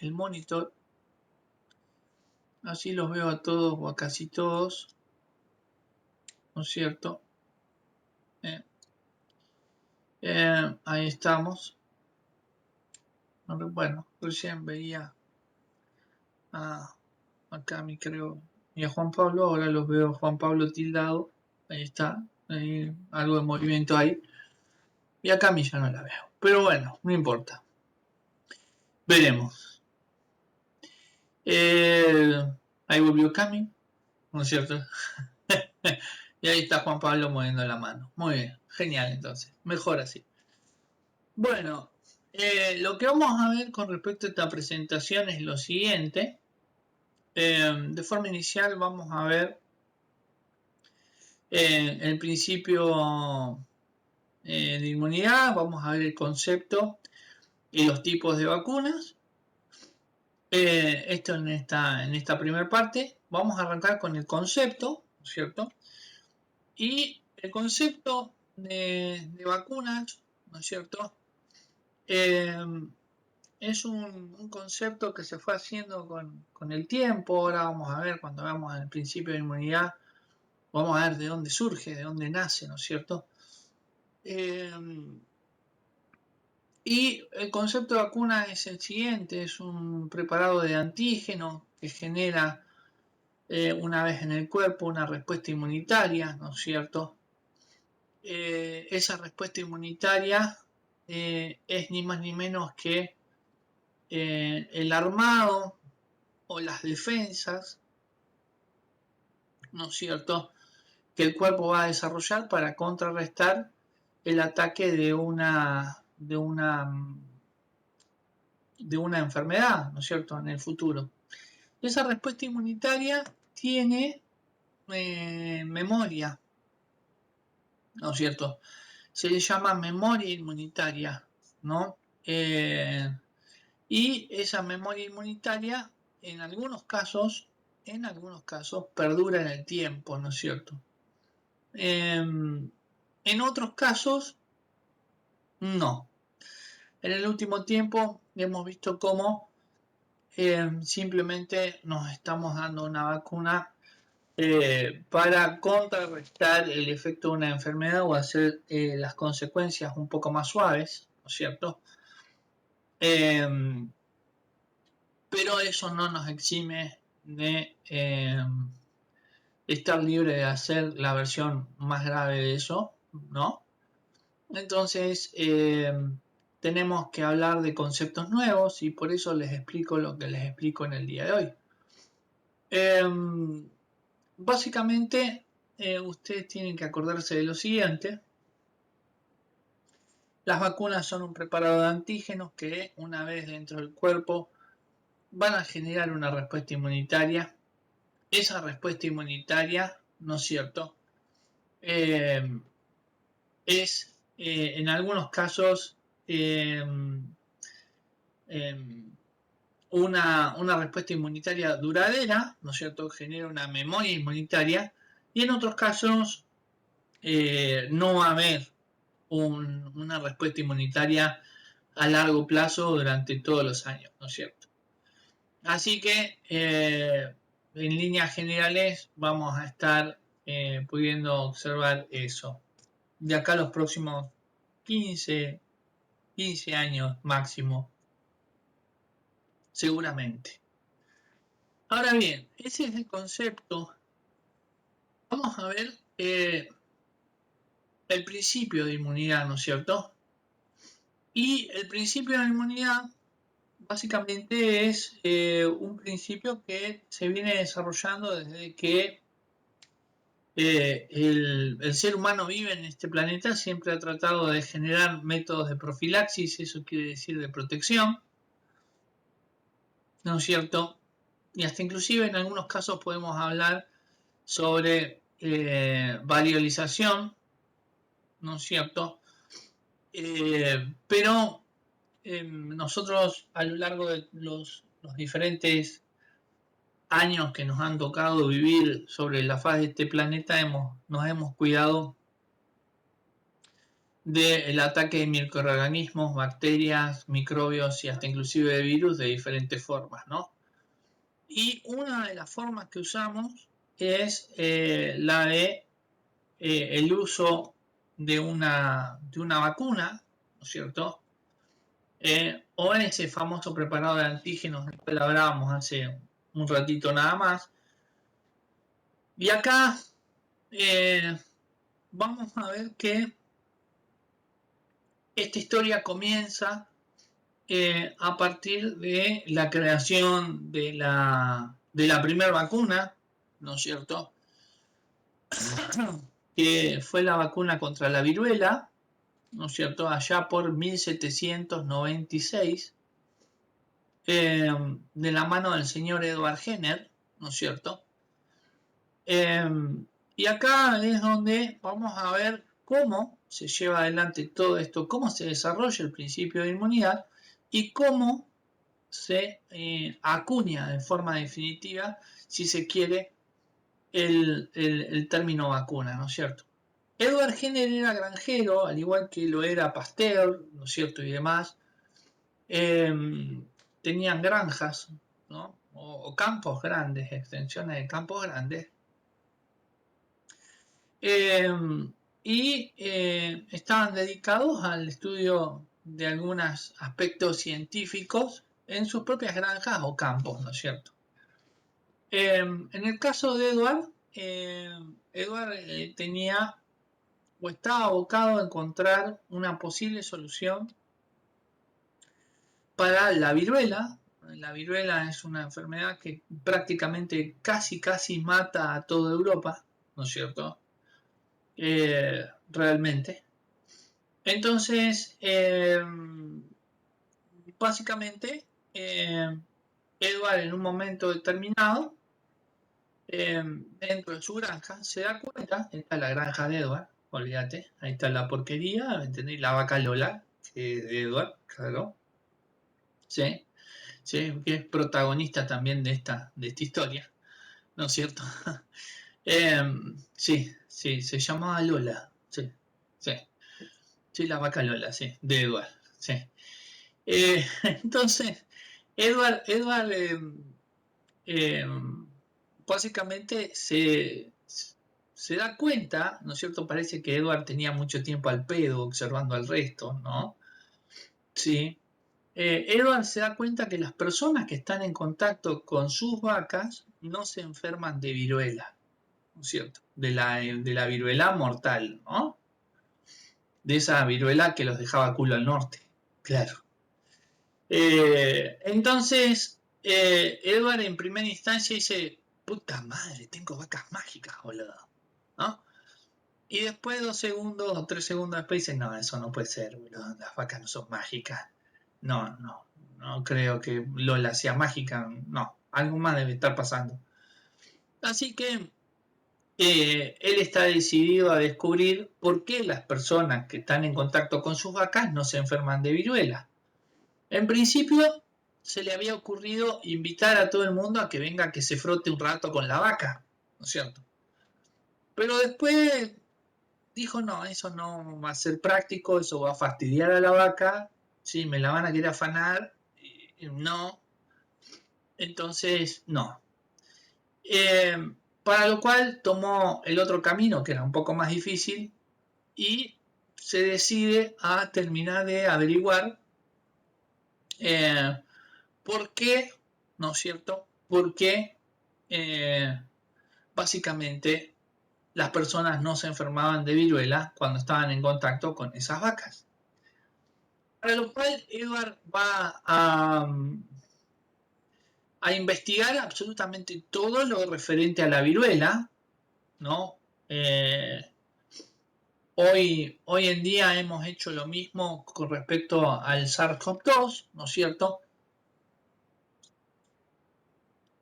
el monitor. Así los veo a todos o a casi todos, ¿no es cierto? Ahí estamos. Bueno, recién veía acá y a Juan Pablo, ahora los veo a Juan Pablo tildado. Ahí está, hay algo de movimiento ahí. Y a Cami ya no la veo. Pero bueno, no importa. Veremos. Ahí volvió Cami, ¿no es cierto? Y ahí está Juan Pablo moviendo la mano. Muy bien, genial entonces. Mejor así. Bueno, lo que vamos a ver con respecto a esta presentación es lo siguiente. De forma inicial vamos a ver el principio de inmunidad, vamos a ver el concepto y los tipos de vacunas. Esto en esta primera parte. Vamos a arrancar con el concepto, ¿cierto? Y el concepto de vacunas, ¿no es cierto? Es un concepto que se fue haciendo con el tiempo. Ahora vamos a ver, cuando veamos el principio de inmunidad, vamos a ver de dónde surge, de dónde nace, ¿no es cierto? Y el concepto de vacuna es el siguiente, es un preparado de antígeno que genera una vez en el cuerpo una respuesta inmunitaria, ¿no es cierto? Esa respuesta inmunitaria es ni más ni menos que el armado o las defensas, ¿no es cierto?, que el cuerpo va a desarrollar para contrarrestar el ataque de una enfermedad, ¿no es cierto?, en el futuro. Esa respuesta inmunitaria tiene memoria, ¿no es cierto? Se le llama memoria inmunitaria, ¿no? Y esa memoria inmunitaria, en algunos casos, perdura en el tiempo, ¿no es cierto? En otros casos, no. En el último tiempo hemos visto cómo simplemente nos estamos dando una vacuna para contrarrestar el efecto de una enfermedad o hacer las consecuencias un poco más suaves, ¿no es cierto? Pero eso no nos exime de estar libre de hacer la versión más grave de eso, ¿no? Entonces, tenemos que hablar de conceptos nuevos y por eso les explico lo que les explico en el día de hoy. Básicamente, ustedes tienen que acordarse de lo siguiente. Las vacunas son un preparado de antígenos que una vez dentro del cuerpo van a generar una respuesta inmunitaria. Esa respuesta inmunitaria, ¿no es cierto?, es en algunos casos eh, una respuesta inmunitaria duradera, ¿no es cierto?, genera una memoria inmunitaria, y en otros casos no va a haber una respuesta inmunitaria a largo plazo durante todos los años, ¿no es cierto? Así que en líneas generales vamos a estar pudiendo observar eso. De acá a los próximos 15 años máximo, seguramente. Ahora bien, ese es el concepto. Vamos a ver el principio de inmunidad, ¿no es cierto? Y el principio de inmunidad básicamente es un principio que se viene desarrollando desde que el ser humano vive en este planeta. Siempre ha tratado de generar métodos de profilaxis, eso quiere decir de protección, ¿no es cierto? Y hasta inclusive en algunos casos podemos hablar sobre variolización, ¿no es cierto? Pero nosotros a lo largo de los diferentes años que nos han tocado vivir sobre la faz de este planeta nos hemos cuidado del ataque de microorganismos, bacterias, microbios y hasta inclusive de virus de diferentes formas, ¿no? Y una de las formas que usamos es la de el uso de una vacuna, ¿no es cierto? O ese famoso preparado de antígenos del cual hablábamos hace un ratito nada más. Y acá vamos a ver que esta historia comienza a partir de la creación de la primera vacuna, ¿no es cierto? Que fue la vacuna contra la viruela, ¿no es cierto? Allá por 1796, de la mano del señor Edward Jenner, ¿no es cierto? Y acá es donde vamos a ver cómo se lleva adelante todo esto, cómo se desarrolla el principio de inmunidad y cómo se acuña de forma definitiva, si se quiere, el término vacuna, ¿no es cierto? Edward Jenner era granjero, al igual que lo era Pasteur, ¿no es cierto? Y demás. Tenían granjas, ¿no? O campos grandes, extensiones de campos grandes. Y estaban dedicados al estudio de algunos aspectos científicos en sus propias granjas o campos, ¿no es cierto? En el caso de Edward, Edward tenía o estaba abocado a encontrar una posible solución para la viruela. La viruela es una enfermedad que prácticamente casi mata a toda Europa, ¿no es cierto? Realmente. Entonces, básicamente, Edward en un momento determinado, dentro de su granja, se da cuenta, esta es la granja de Edward, olvídate, ahí está la porquería, ¿entendés? La vaca Lola, que de Edward, claro, sí, sí, que es protagonista también de esta historia, ¿no es cierto? Sí, sí, se llamaba Lola, sí, sí, sí, la vaca Lola, sí, de Edward, sí. Entonces, Edward eh, básicamente se da cuenta, ¿no es cierto? Parece que Edward tenía mucho tiempo al pedo observando al resto, ¿no? Sí. Edward se da cuenta que las personas que están en contacto con sus vacas no se enferman de viruela, ¿no es cierto? De la viruela mortal, ¿no? De esa viruela que los dejaba culo al norte, claro. Entonces, Edward en primera instancia dice, puta madre, tengo vacas mágicas, boludo, ¿no? Y después 2 segundos o 3 segundos después dice, no, eso no puede ser, boludo, las vacas no son mágicas. No, no, no creo que Lola sea mágica, no, algo más debe estar pasando. Así que él está decidido a descubrir por qué las personas que están en contacto con sus vacas no se enferman de viruela. En principio, se le había ocurrido invitar a todo el mundo a que venga que se frote un rato con la vaca, ¿no es cierto? Pero después dijo, no, eso no va a ser práctico, eso va a fastidiar a la vaca, sí, me la van a querer afanar, no, entonces no. Para lo cual tomó el otro camino, que era un poco más difícil, y se decide a terminar de averiguar por qué, ¿no es cierto? Por qué básicamente las personas no se enfermaban de viruela cuando estaban en contacto con esas vacas. Para lo cual Edward va a investigar absolutamente todo lo referente a la viruela, ¿no? Hoy en día hemos hecho lo mismo con respecto al SARS-CoV-2, ¿no es cierto?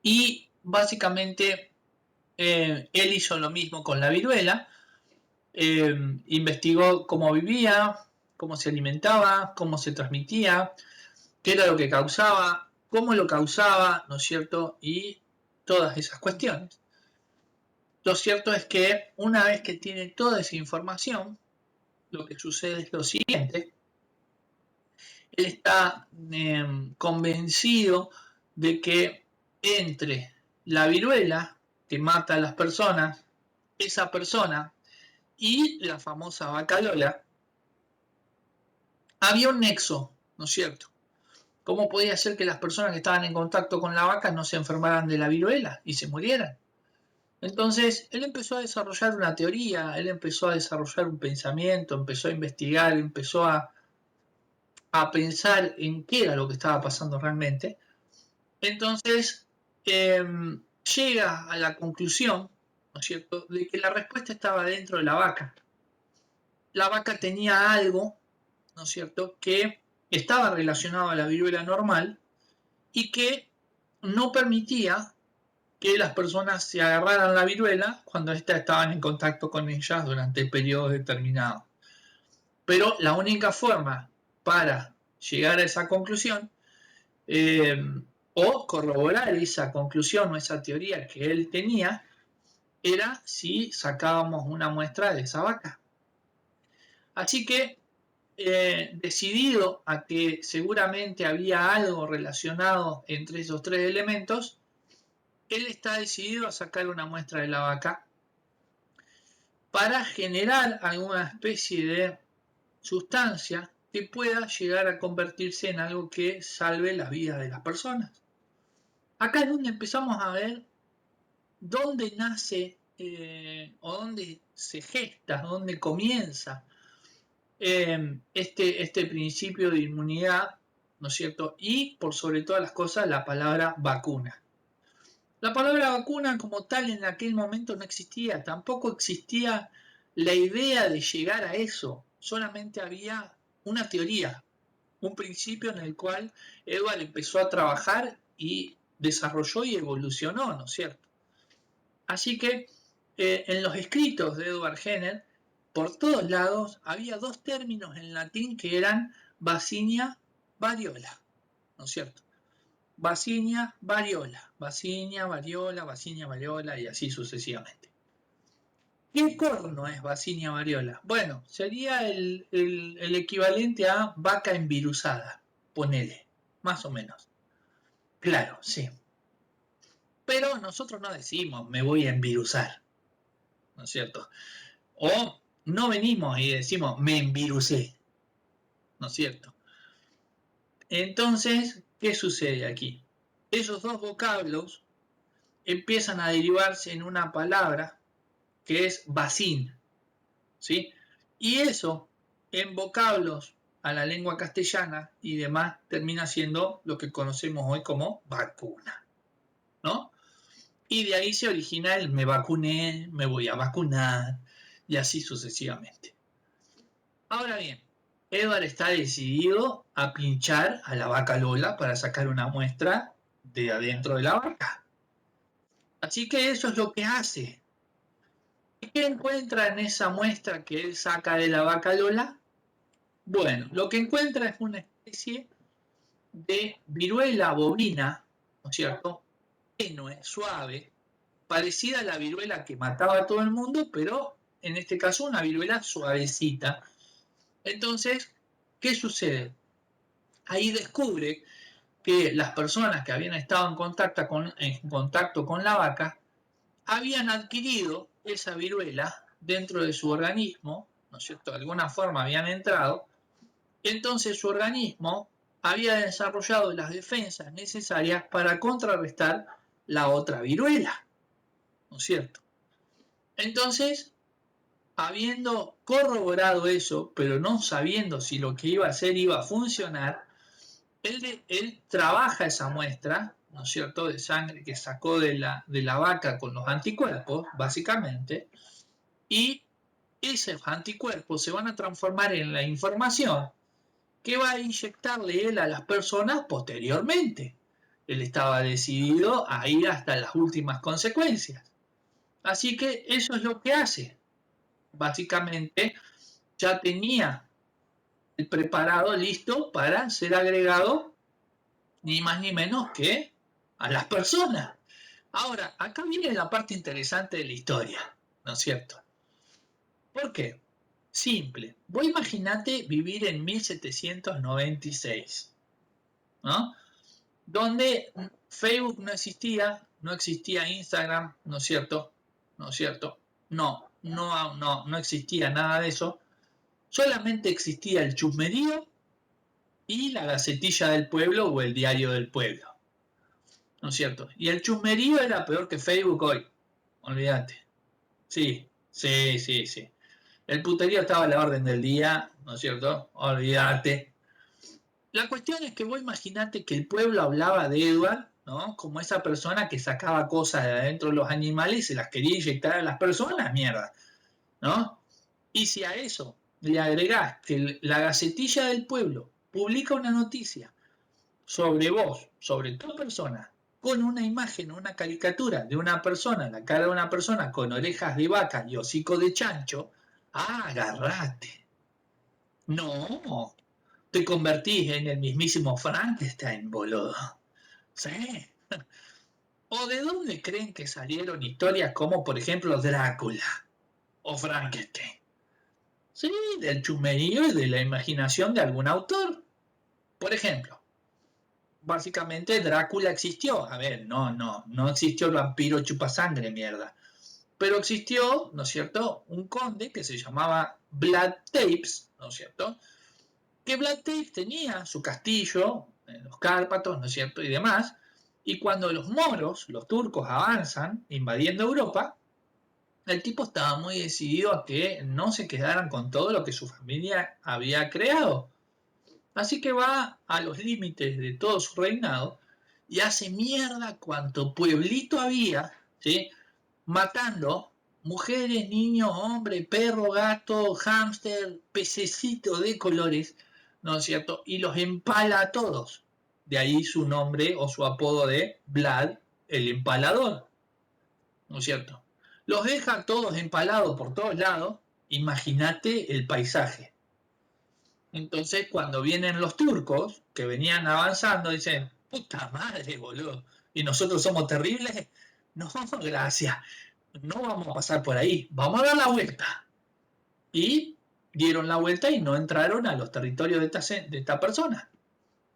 Y básicamente él hizo lo mismo con la viruela, investigó cómo vivía, cómo se alimentaba, cómo se transmitía, qué era lo que causaba, cómo lo causaba, ¿no es cierto? Y todas esas cuestiones. Lo cierto es que una vez que tiene toda esa información, lo que sucede es lo siguiente. Él está convencido de que entre la viruela que mata a las personas, esa persona y la famosa vaca Lola, había un nexo, ¿no es cierto? ¿Cómo podía ser que las personas que estaban en contacto con la vaca no se enfermaran de la viruela y se murieran? Entonces, él empezó a desarrollar una teoría, él empezó a desarrollar un pensamiento, empezó a investigar, empezó a pensar en qué era lo que estaba pasando realmente. Entonces, llega a la conclusión, ¿no es cierto?, de que la respuesta estaba dentro de la vaca. La vaca tenía algo, ¿no es cierto?, que estaba relacionado a la viruela normal y que no permitía que las personas se agarraran la viruela cuando éstas estaban en contacto con ellas durante periodos determinados. Pero la única forma para llegar a esa conclusión eh, o corroborar esa conclusión o esa teoría que él tenía era si sacábamos una muestra de esa vaca. Así que, decidido a que seguramente había algo relacionado entre esos tres elementos, él está decidido a sacar una muestra de la vaca para generar alguna especie de sustancia que pueda llegar a convertirse en algo que salve la vida de las personas. Acá es donde empezamos a ver dónde nace o dónde se gesta, dónde comienza este principio de inmunidad, ¿no es cierto? Y por sobre todas las cosas la palabra vacuna. La palabra vacuna como tal en aquel momento no existía, tampoco existía la idea de llegar a eso, solamente había una teoría, un principio en el cual Edward empezó a trabajar y desarrolló y evolucionó, ¿no es cierto? Así que en los escritos de Edward Jenner, por todos lados, había dos términos en latín que eran Vaccinia variola, ¿no es cierto? Vaccinia variola, Vaccinia variola, Vaccinia variola y así sucesivamente. ¿Qué corno es Vaccinia variola? Bueno, sería el equivalente a vaca envirusada, ponele, más o menos. Claro, sí. Pero nosotros no decimos me voy a envirusar, ¿no es cierto? O no venimos y decimos me envirusé, ¿no es cierto? Entonces, ¿qué sucede aquí? Esos dos vocablos empiezan a derivarse en una palabra que es vacín, ¿sí? Y eso, en vocablos a la lengua castellana y demás, termina siendo lo que conocemos hoy como vacuna, ¿no? Y de ahí se origina el me vacuné, me voy a vacunar, y así sucesivamente. Ahora bien, Edward está decidido a pinchar a la vaca Lola para sacar una muestra de adentro de la vaca. Así que eso es lo que hace. ¿Y qué encuentra en esa muestra que él saca de la vaca Lola? Bueno, lo que encuentra es una especie de viruela bovina, ¿no es cierto? Tenue, suave, parecida a la viruela que mataba a todo el mundo, pero en este caso una viruela suavecita. Entonces, ¿qué sucede? Ahí descubre que las personas que habían estado en contacto con la vaca habían adquirido esa viruela dentro de su organismo, ¿no es cierto? De alguna forma habían entrado, entonces su organismo había desarrollado las defensas necesarias para contrarrestar la otra viruela, ¿no es cierto? Entonces, habiendo corroborado eso, pero no sabiendo si lo que iba a hacer iba a funcionar, él trabaja esa muestra, ¿no es cierto?, de sangre que sacó de la vaca con los anticuerpos, básicamente, y esos anticuerpos se van a transformar en la información que va a inyectarle él a las personas posteriormente. Él estaba decidido a ir hasta las últimas consecuencias. Así que eso es lo que hace. Básicamente ya tenía el preparado listo para ser agregado ni más ni menos que a las personas. Ahora, acá viene la parte interesante de la historia, ¿no es cierto? ¿Por qué? Simple. Vos imaginate vivir en 1796, ¿no? Donde Facebook no existía, no existía Instagram, ¿no es cierto? ¿No es cierto? No existía nada de eso. Solamente existía el chusmerío y la Gacetilla del Pueblo o el Diario del Pueblo, ¿no es cierto? Y el chusmerío era peor que Facebook hoy, olvídate. Sí, sí, sí, sí. El puterío estaba a la orden del día, ¿no es cierto? Olvídate. La cuestión es que vos imaginate que el pueblo hablaba de Edward, ¿no? Como esa persona que sacaba cosas de adentro de los animales y se las quería inyectar a las personas, mierda, ¿no? Y si a eso le agregás que la Gacetilla del Pueblo publica una noticia sobre vos, sobre tu persona, con una imagen, una caricatura de una persona, la cara de una persona con orejas de vaca y hocico de chancho, agarrate. No, te convertís en el mismísimo Frankenstein, boludo. Sí. ¿O de dónde creen que salieron historias como, por ejemplo, Drácula o Frankenstein? Sí, del chumerío y de la imaginación de algún autor. Por ejemplo, básicamente Drácula existió. A ver, no existió el vampiro chupasangre, mierda. Pero existió, ¿no es cierto?, un conde que se llamaba Vlad Tepes, ¿no es cierto?, que Vlad Tepes tenía su castillo en los Cárpatos, ¿no es cierto?, y demás, y cuando los moros, los turcos, avanzan invadiendo Europa, el tipo estaba muy decidido a que no se quedaran con todo lo que su familia había creado. Así que va a los límites de todo su reinado y hace mierda cuanto pueblito había, ¿sí?, matando mujeres, niños, hombres, perro, gato, hámster, pececito de colores, ¿no es cierto? Y los empala a todos. De ahí su nombre o su apodo de Vlad el Empalador, ¿no es cierto? Los deja todos empalados por todos lados. Imagínate el paisaje. Entonces, cuando vienen los turcos, que venían avanzando, dicen, puta madre, boludo, ¿y nosotros somos terribles? No, gracias, no vamos a pasar por ahí, vamos a dar la vuelta. Y dieron la vuelta y no entraron a los territorios de esta persona.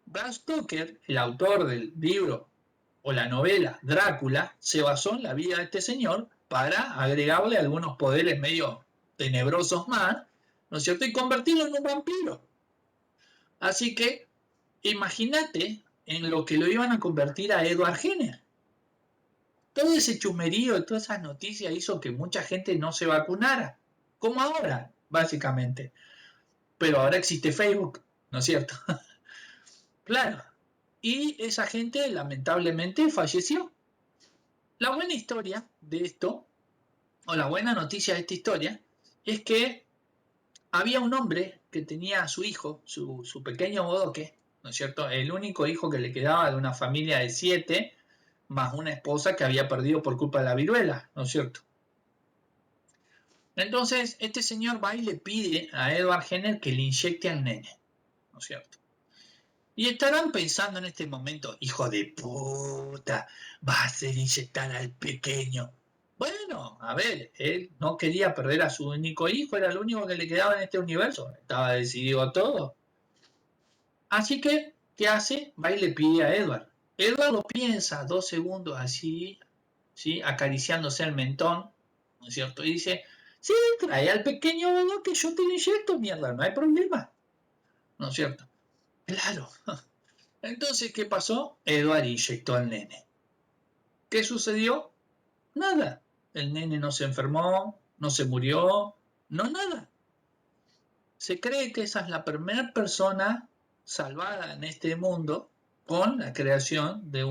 Bram Stoker, el autor del libro o la novela Drácula, se basó en la vida de este señor para agregarle algunos poderes medio tenebrosos más, ¿no es cierto? Y convertirlo en un vampiro. Así que imagínate en lo que lo iban a convertir a Edward Jenner. Todo ese chumerío, todas esas noticias hizo que mucha gente no se vacunara, como ahora, básicamente. Pero ahora existe Facebook, ¿no es cierto? Claro. Y esa gente lamentablemente falleció. La buena historia de esto, o la buena noticia de esta historia, es que había un hombre que tenía a su hijo, su pequeño bodoque, ¿no es cierto? El único hijo que le quedaba de una familia de 7, más una esposa que había perdido por culpa de la viruela, ¿no es cierto? Entonces, este señor va y le pide a Edward Jenner que le inyecte al nene, ¿no es cierto? Y estarán pensando en este momento, hijo de puta, va a hacer inyectar al pequeño. Bueno, a ver, él no quería perder a su único hijo, era el único que le quedaba en este universo, estaba decidido a todo. Así que, ¿qué hace? Va y le pide a Edward. Edward lo piensa 2 segundos así, ¿sí?, acariciándose el mentón, ¿no es cierto? Y dice, sí, trae al pequeño Bodo que yo te lo inyecto, mierda, no hay problema, ¿no es cierto? Claro. Entonces, ¿qué pasó? Edward inyectó al nene. ¿Qué sucedió? Nada. El nene no se enfermó, no se murió, no nada. Se cree que esa es la primera persona salvada en este mundo con la creación de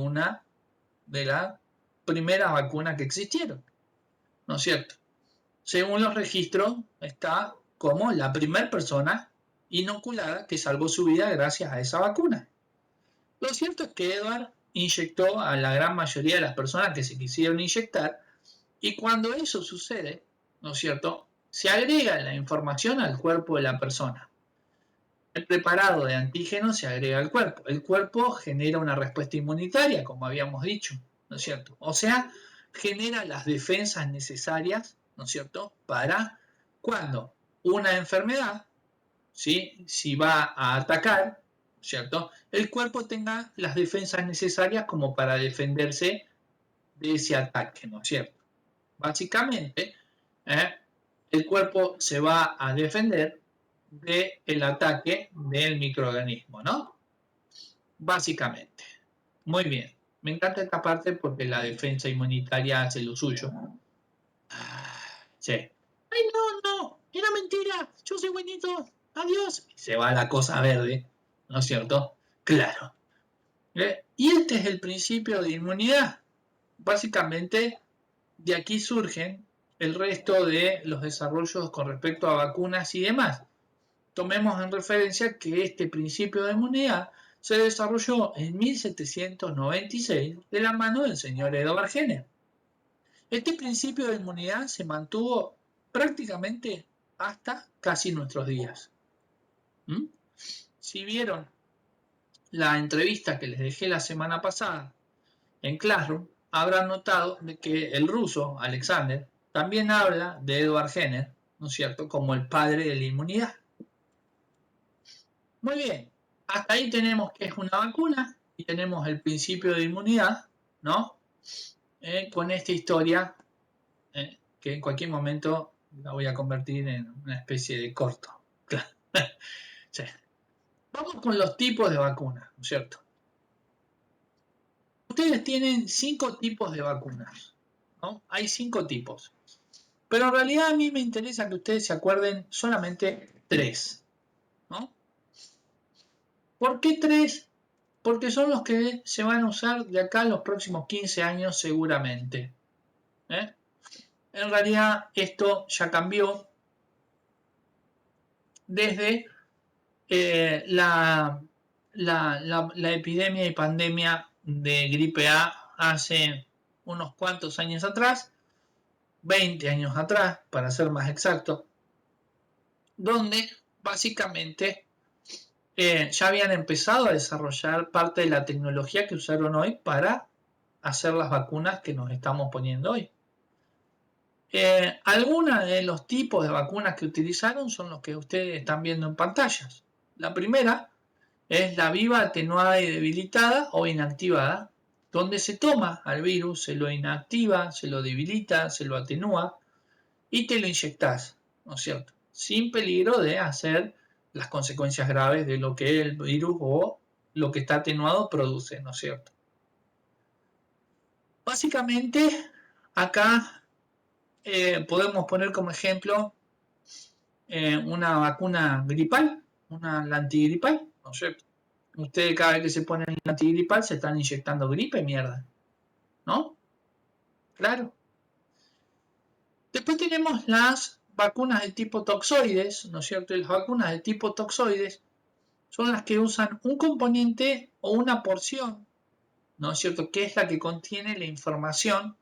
la primera vacuna que existieron, ¿no es cierto? Según los registros, está como la primera persona inoculada que salvó su vida gracias a esa vacuna. Lo cierto es que Edward inyectó a la gran mayoría de las personas que se quisieron inyectar y cuando eso sucede, ¿no es cierto?, se agrega la información al cuerpo de la persona. El preparado de antígenos se agrega al cuerpo. El cuerpo genera una respuesta inmunitaria, como habíamos dicho, ¿no es cierto? O sea, genera las defensas necesarias, ¿no es cierto?, para ¿cuándo? una enfermedad, ¿sí? Si va a atacar, ¿cierto? El cuerpo tenga las defensas necesarias como para defenderse de ese ataque, ¿no es cierto? Básicamente, ¿eh? El cuerpo se va a defender del ataque del microorganismo, ¿no? Básicamente. Muy bien. Me encanta esta parte porque la defensa inmunitaria hace lo suyo. Sí. ¡Ay, no! ¡Era mentira! ¡Yo soy buenito! ¡Adiós! Y se va la cosa verde, ¿no es cierto? Claro. Y este es el principio de inmunidad. Básicamente, de aquí surgen el resto de los desarrollos con respecto a vacunas y demás. Tomemos en referencia que este principio de inmunidad se desarrolló en 1796 de la mano del señor Edward Jenner. Este principio de inmunidad se mantuvo prácticamente hasta casi nuestros días. ¿Mm? Si vieron la entrevista que les dejé la semana pasada en Classroom, habrán notado de que el ruso Alexander también habla de Edward Jenner, ¿no es cierto?, como el padre de la inmunidad. Muy bien, hasta ahí tenemos que es una vacuna y tenemos el principio de inmunidad, ¿no? Con esta historia que en cualquier momento la voy a convertir en una especie de corto. Claro. Sí. Vamos con los tipos de vacunas, ¿no es cierto? Ustedes tienen 5 tipos de vacunas, ¿no? Hay 5 tipos. Pero en realidad a mí me interesa que ustedes se acuerden solamente 3, ¿no? ¿Por qué 3? Porque son los que se van a usar de acá a los próximos 15 años seguramente. En realidad esto ya cambió desde la epidemia y pandemia de gripe A hace unos cuantos años atrás, 20 años atrás, para ser más exacto, donde básicamente ya habían empezado a desarrollar parte de la tecnología que usaron hoy para hacer las vacunas que nos estamos poniendo hoy. Algunos de los tipos de vacunas que utilizaron son los que ustedes están viendo en pantallas. La primera es la viva, atenuada y debilitada o inactivada, donde se toma al virus, se lo inactiva, se lo debilita, se lo atenúa y te lo inyectas, ¿no es cierto? Sin peligro de hacer las consecuencias graves de lo que el virus o lo que está atenuado produce, ¿no es cierto? Básicamente, acá podemos poner como ejemplo una vacuna gripal, la antigripal, ¿no es cierto? Ustedes cada vez que se ponen el antigripal se están inyectando gripe, mierda, ¿no? Claro. Después tenemos las vacunas de tipo toxoides, ¿no es cierto? Y las vacunas de tipo toxoides son las que usan un componente o una porción, ¿no es cierto?, que es la que contiene la información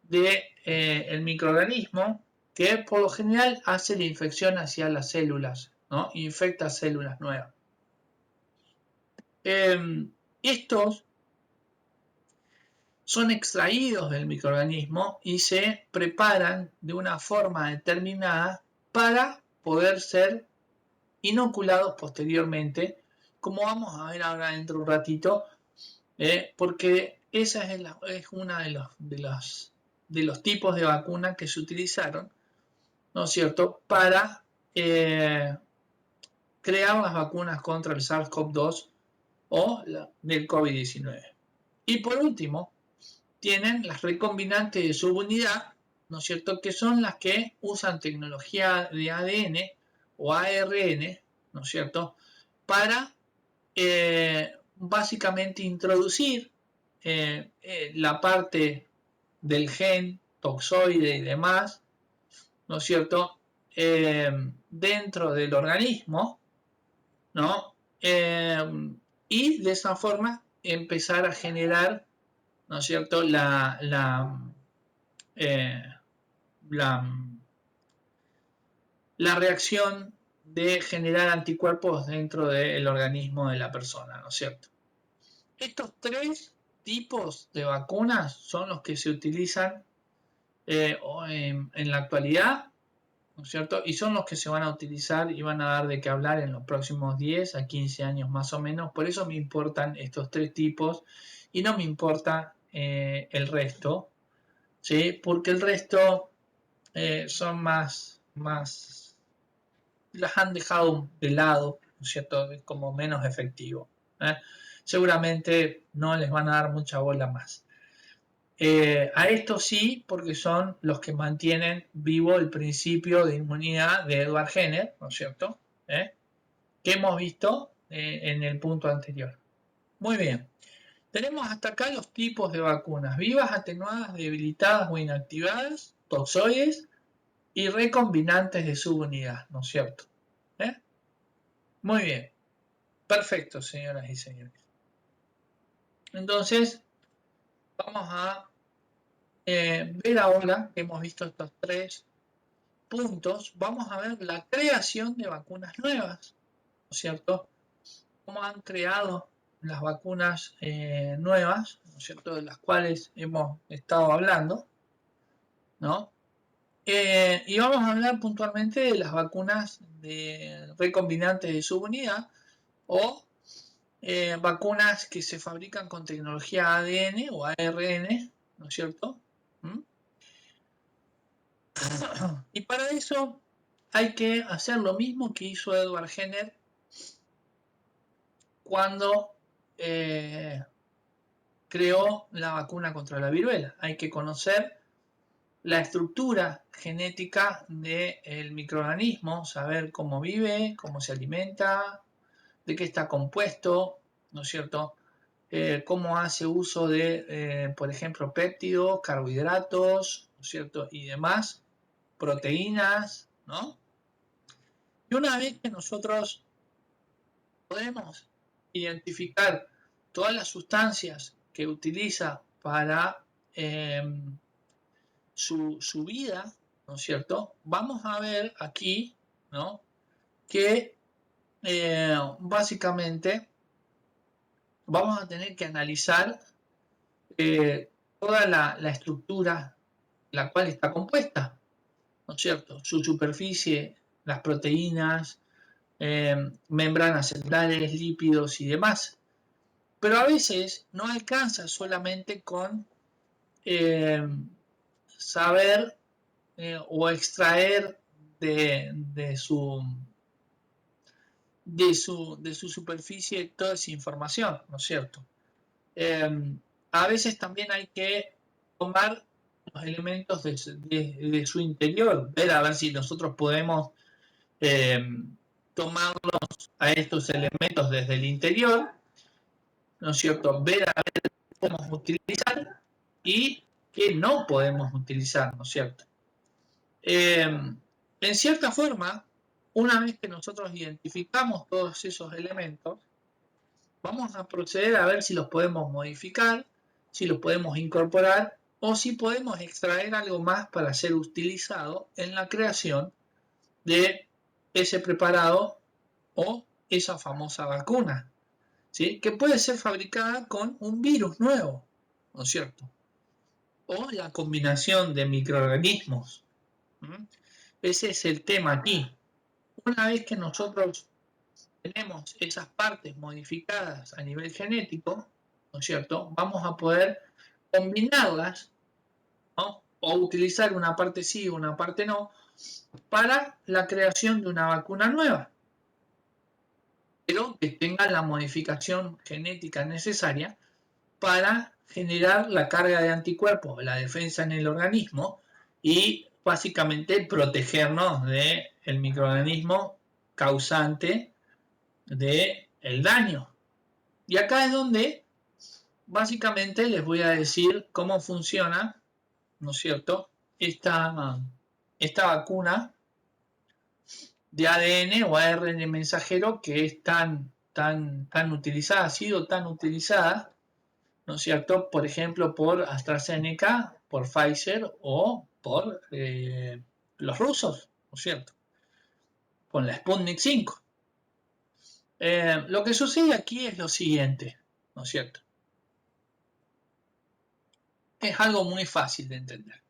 del microorganismo que por lo general hace la infección hacia las células, ¿no? Infecta células nuevas. Estos son extraídos del microorganismo y se preparan de una forma determinada para poder ser inoculados posteriormente, como vamos a ver ahora dentro de un ratito, porque esa es una de los tipos de vacunas que se utilizaron, ¿no es cierto?, para crear las vacunas contra el SARS-CoV-2 o del COVID-19. Y por último, tienen las recombinantes de subunidad, ¿no es cierto?, que son las que usan tecnología de ADN o ARN, ¿no es cierto?, para básicamente introducir la parte del gen toxoide y demás, ¿no es cierto?, dentro del organismo, ¿no? Y de esa forma empezar a generar, ¿no es cierto?, eh, la, la reacción de generar anticuerpos dentro del organismo de la persona, ¿no es cierto? Estos 3 tipos de vacunas son los que se utilizan en la actualidad ¿no es cierto? Y son los que se van a utilizar y van a dar de qué hablar en los próximos 10 a 15 años más o menos. Por eso me importan estos tres tipos y no me importa el resto, ¿sí? Porque el resto son las han dejado de lado, ¿no es cierto? Como menos efectivo. ¿eh? Seguramente no les van a dar mucha bola más. A esto sí, porque son los que mantienen vivo el principio de inmunidad de Edward Jenner, ¿no es cierto? Que hemos visto en el punto anterior. Muy bien. Tenemos hasta acá los tipos de vacunas: vivas, atenuadas, debilitadas o inactivadas, toxoides y recombinantes de subunidad, ¿no es cierto? ¿Eh? Muy bien. Perfecto, señoras y señores. Entonces, vamos a ver ahora que hemos visto estos tres puntos, vamos a ver la creación de vacunas nuevas, ¿no es cierto? Cómo han creado las vacunas nuevas, ¿no es cierto? De las cuales hemos estado hablando, ¿no? Y vamos a hablar puntualmente de las vacunas de recombinantes de subunidad o vacunas que se fabrican con tecnología ADN o ARN, ¿no es cierto? ¿Mm? Y para eso hay que hacer lo mismo que hizo Edward Jenner cuando creó la vacuna contra la viruela. Hay que conocer la estructura genética del microorganismo, saber cómo vive, cómo se alimenta, de qué está compuesto, ¿no es cierto? Cómo hace uso de, por ejemplo, péptidos, carbohidratos, ¿no es cierto? Y demás, proteínas, ¿no? Y una vez que nosotros podemos identificar todas las sustancias que utiliza para su vida, ¿no es cierto? Vamos a ver aquí, ¿no? Que básicamente vamos a tener que analizar toda la estructura la cual está compuesta, ¿no es cierto? Su superficie, las proteínas, membranas celulares, lípidos y demás. Pero a veces no alcanza solamente con eh, saber o extraer de su superficie toda esa información, ¿no es cierto? A veces también hay que tomar los elementos de su interior, ver a ver si nosotros podemos eh, tomarlos a estos elementos desde el interior, ¿no es cierto? Ver a ver qué podemos utilizar y qué no podemos utilizar, ¿no es cierto? En cierta forma, una vez que nosotros identificamos todos esos elementos, vamos a proceder a ver si los podemos modificar, si los podemos incorporar o si podemos extraer algo más para ser utilizado en la creación de ese preparado o esa famosa vacuna, ¿sí? Que puede ser fabricada con un virus nuevo, ¿no es cierto? O la combinación de microorganismos. ¿Mm? Ese es el tema aquí. Una vez que nosotros tenemos esas partes modificadas a nivel genético, ¿no es cierto? Vamos a poder combinarlas, ¿no? O utilizar una parte sí, una parte no, para la creación de una vacuna nueva, pero que tenga la modificación genética necesaria para generar la carga de anticuerpos, la defensa en el organismo y básicamente protegernos del microorganismo causante del daño. Y acá es donde básicamente les voy a decir cómo funciona, ¿no es cierto?, esta vacuna de ADN o ARN mensajero que es tan utilizada, ha sido tan utilizada, ¿no es cierto?, por ejemplo, por AstraZeneca, por Pfizer o por los rusos, ¿no es cierto?, con la Sputnik 5. Lo que sucede aquí es lo siguiente, ¿no es cierto? Es algo muy fácil de entender.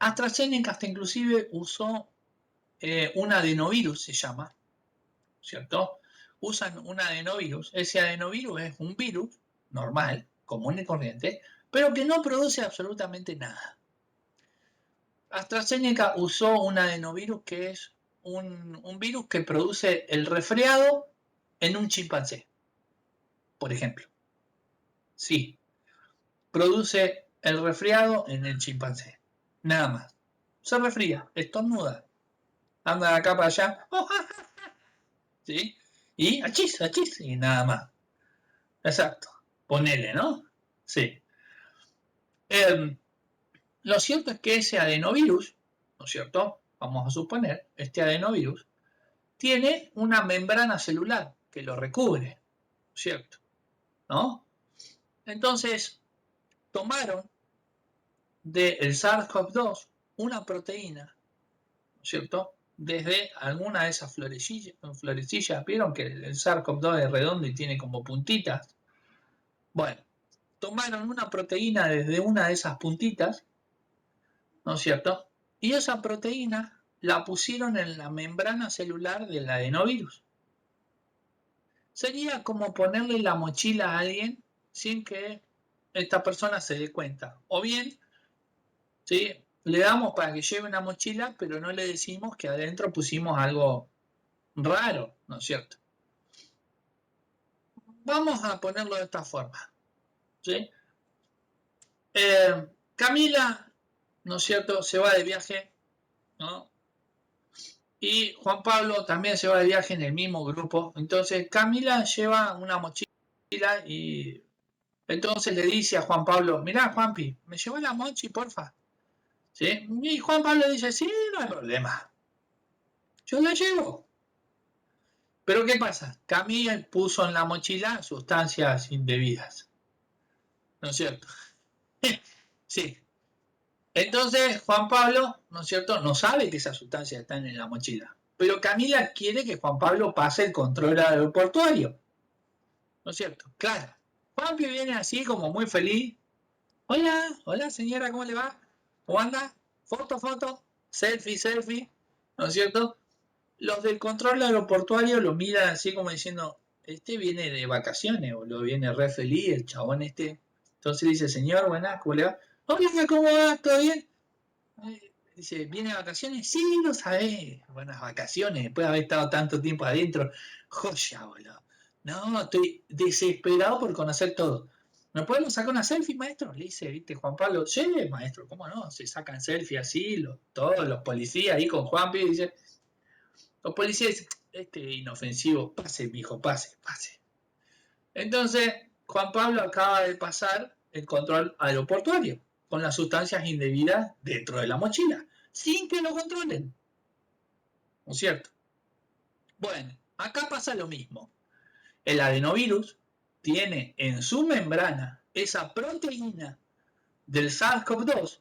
AstraZeneca hasta inclusive usó un adenovirus, se llama, ¿cierto? Usan un adenovirus. Ese adenovirus es un virus normal, común y corriente, pero que no produce absolutamente nada. AstraZeneca usó un adenovirus que es un virus que produce el resfriado en un chimpancé, por ejemplo. Sí, produce el resfriado en el chimpancé. Nada más. Se resfría, estornuda, anda de acá para allá, ¿sí? Y achis, achis, y nada más. Exacto. Ponele, ¿no? Sí. Lo cierto es que ese adenovirus, ¿no es cierto? Vamos a suponer, este adenovirus tiene una membrana celular que lo recubre, ¿cierto? ¿No? Entonces, tomaron del SARS-CoV-2 una proteína, ¿cierto? Desde alguna de esas florecillas, ¿vieron que el SARS-CoV-2 es redondo y tiene como puntitas? Bueno, tomaron una proteína desde una de esas puntitas, ¿no es cierto? Y esa proteína la pusieron en la membrana celular del adenovirus. Sería como ponerle la mochila a alguien sin que esta persona se dé cuenta. O bien, ¿sí? Le damos para que lleve una mochila, pero no le decimos que adentro pusimos algo raro, ¿no es cierto? Vamos a ponerlo de esta forma, ¿sí? Camila, ¿no es cierto?, se va de viaje, ¿no? Y Juan Pablo también se va de viaje en el mismo grupo. Entonces Camila lleva una mochila y entonces le dice a Juan Pablo, mirá Juanpi, ¿me llevó la mochi, porfa? ¿Sí? Y Juan Pablo dice, sí, no hay problema, yo la llevo. Pero ¿qué pasa? Camila puso en la mochila sustancias indebidas, ¿no es cierto? Sí. Entonces Juan Pablo, ¿no es cierto?, no sabe que esas sustancias están en la mochila. Pero Camila quiere que Juan Pablo pase el control aeroportuario, ¿no es cierto? Claro. Juanpi viene así como muy feliz. Hola, hola señora, ¿cómo le va? ¿Cómo anda? Foto, foto, selfie, selfie, ¿no es cierto? Los del control aeroportuario lo miran así como diciendo, este viene de vacaciones, o lo viene re feliz, el chabón este. Entonces dice, señor, buenas, ¿cómo le va? Hola, ¿cómo va? ¿Todo bien? Dice, ¿viene de vacaciones? Sí, lo sabés. Buenas vacaciones, después de haber estado tanto tiempo adentro. Joya, boludo. No, estoy desesperado por conocer todo. ¿Me podemos sacar una selfie, maestro? Le dice, viste, Juan Pablo. Sí, maestro, ¿cómo no? Se sacan selfie así, todos los policías ahí con Juanpi. Dice, los policías dicen, este inofensivo, pase, mijo, pase, pase. Entonces, Juan Pablo acaba de pasar el control aeroportuario con las sustancias indebidas dentro de la mochila, sin que lo controlen, ¿no es cierto? Bueno, acá pasa lo mismo. El adenovirus tiene en su membrana esa proteína del SARS-CoV-2,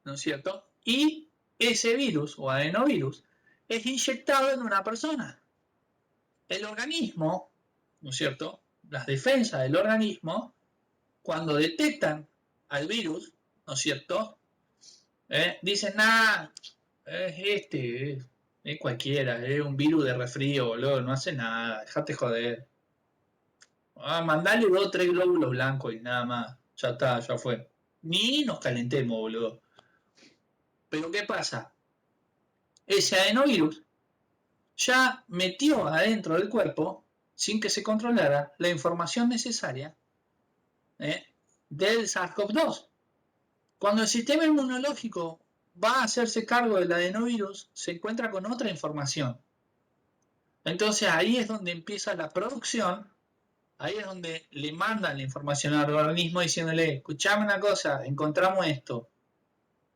¿no es cierto? Y ese virus o adenovirus es inyectado en una persona. El organismo, ¿no es cierto?, las defensas del organismo, cuando detectan al virus, ¿no es cierto?, dicen, nada, es cualquiera, es un virus de resfrío, boludo, no hace nada, dejate joder. Mandale 2 o 3 glóbulos blancos y nada más, ya está, ya fue. Ni nos calentemos, boludo. Pero ¿qué pasa? Ese adenovirus ya metió adentro del cuerpo, sin que se controlara, la información necesaria del SARS-CoV-2. Cuando el sistema inmunológico va a hacerse cargo del adenovirus, se encuentra con otra información. Entonces ahí es donde empieza la producción, ahí es donde le mandan la información al organismo diciéndole, escuchame una cosa, encontramos esto,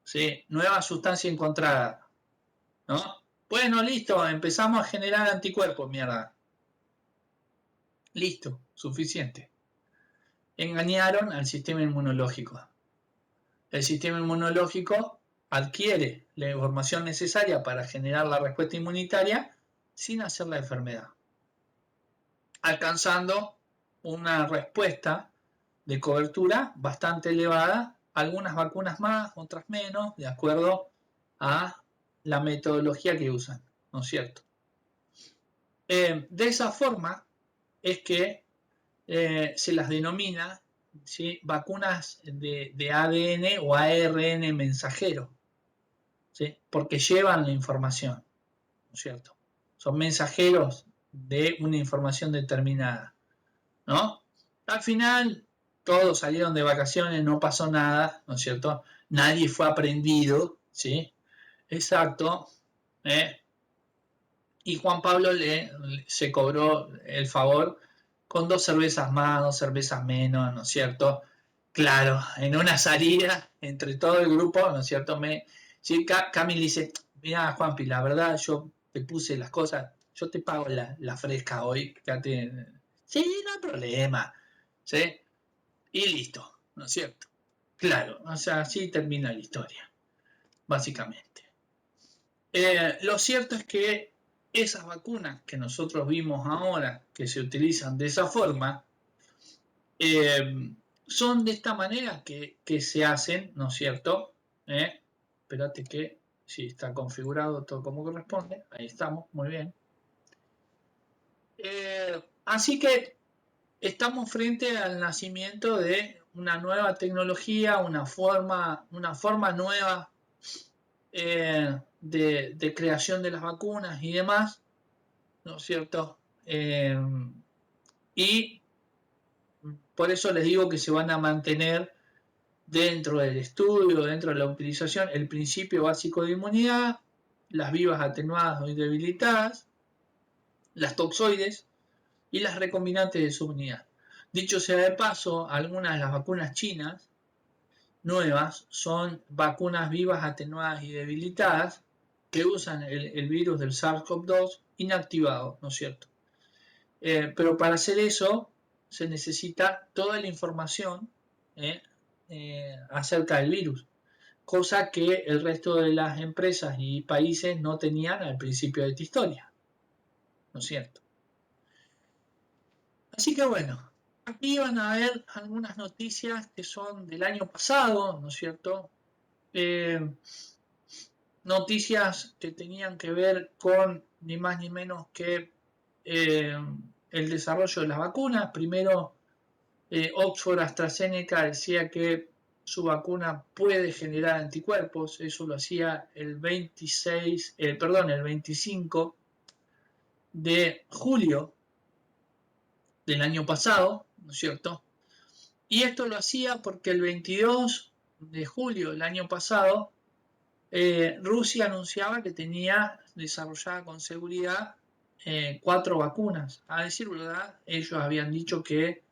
¿sí? Nueva sustancia encontrada, ¿no? Bueno, listo, empezamos a generar anticuerpos, mierda. Listo, suficiente. Engañaron al sistema inmunológico. El sistema inmunológico adquiere la información necesaria para generar la respuesta inmunitaria sin hacer la enfermedad, alcanzando una respuesta de cobertura bastante elevada algunas vacunas más, otras menos, de acuerdo a la metodología que usan, ¿no es cierto? De esa forma es que se las denomina, ¿sí?, vacunas de ADN o ARN mensajero, ¿sí?, porque llevan la información, ¿no es cierto? Son mensajeros de una información determinada, ¿no? Al final todos salieron de vacaciones, no pasó nada, ¿no es cierto? Nadie fue aprendido, ¿sí? Exacto. ¿eh? Y Juan Pablo se cobró el favor con 2 cervezas más, 2 cervezas menos, ¿no es cierto? Claro, en una salida entre todo el grupo, ¿no es cierto? Sí, Camil dice, mira Juanpi, la verdad yo te puse las cosas, yo te pago la fresca hoy, fíjate. Sí, no hay problema, ¿sí? Y listo, ¿no es cierto? Claro, o sea, así termina la historia, básicamente. Lo cierto es que esas vacunas que nosotros vimos ahora, que se utilizan de esa forma, son de esta manera que se hacen, ¿no es cierto? Espérate que si está configurado todo como corresponde, ahí estamos, muy bien. Así que estamos frente al nacimiento de una nueva tecnología, una forma nueva de creación de las vacunas y demás, ¿no es cierto? Y por eso les digo que se van a mantener dentro del estudio, dentro de la utilización, el principio básico de inmunidad, las vivas atenuadas o debilitadas, las toxoides y las recombinantes de subunidad. Dicho sea de paso, algunas de las vacunas chinas nuevas son vacunas vivas atenuadas y debilitadas que usan el virus del SARS-CoV-2 inactivado, ¿no es cierto? Pero para hacer eso se necesita toda la información acerca del virus, cosa que el resto de las empresas y países no tenían al principio de esta historia, ¿no es cierto? Así que bueno, aquí van a ver algunas noticias que son del año pasado, ¿no es cierto? Noticias que tenían que ver con ni más ni menos que el desarrollo de las vacunas. Primero, Oxford AstraZeneca decía que su vacuna puede generar anticuerpos, eso lo hacía el 25 de julio del año pasado, ¿no es cierto? Y esto lo hacía porque el 22 de julio del año pasado Rusia anunciaba que tenía desarrollada con seguridad 4 vacunas. A decir verdad, ellos habían dicho que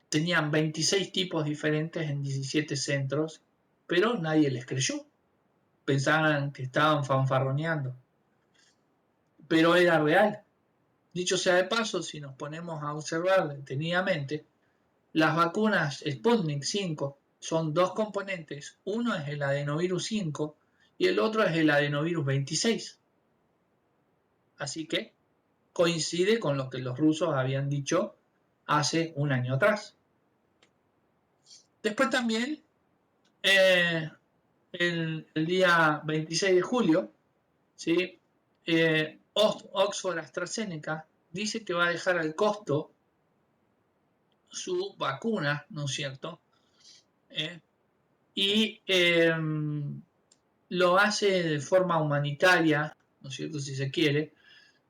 tenían 26 tipos diferentes en 17 centros, pero nadie les creyó. Pensaban que estaban fanfarroneando. Pero era real. Dicho sea de paso, si nos ponemos a observar detenidamente, las vacunas Sputnik 5 son 2 componentes. Uno es el adenovirus 5 y el otro es el adenovirus 26. Así que coincide con lo que los rusos habían dicho hace un año atrás. Después también, el día 26 de julio, ¿sí? Oxford AstraZeneca dice que va a dejar al costo su vacuna, ¿no es cierto? Y lo hace de forma humanitaria, ¿no es cierto?, si se quiere,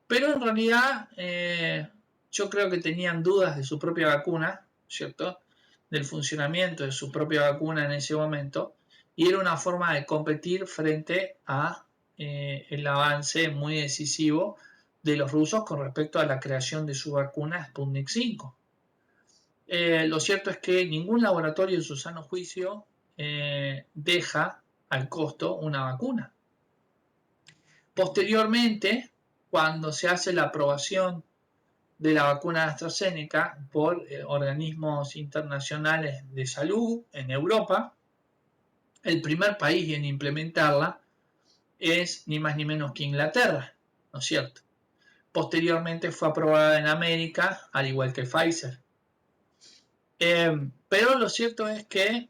pero en realidad yo creo que tenían dudas de su propia vacuna, ¿cierto?, del funcionamiento de su propia vacuna en ese momento, y era una forma de competir frente a el avance muy decisivo de los rusos con respecto a la creación de su vacuna Sputnik 5. Lo cierto es que ningún laboratorio en su sano juicio deja al costo una vacuna. Posteriormente, cuando se hace la aprobación de la vacuna de AstraZeneca por organismos internacionales de salud en Europa, el primer país en implementarla es ni más ni menos que Inglaterra, ¿no es cierto? Posteriormente fue aprobada en América, al igual que Pfizer. Pero lo cierto es que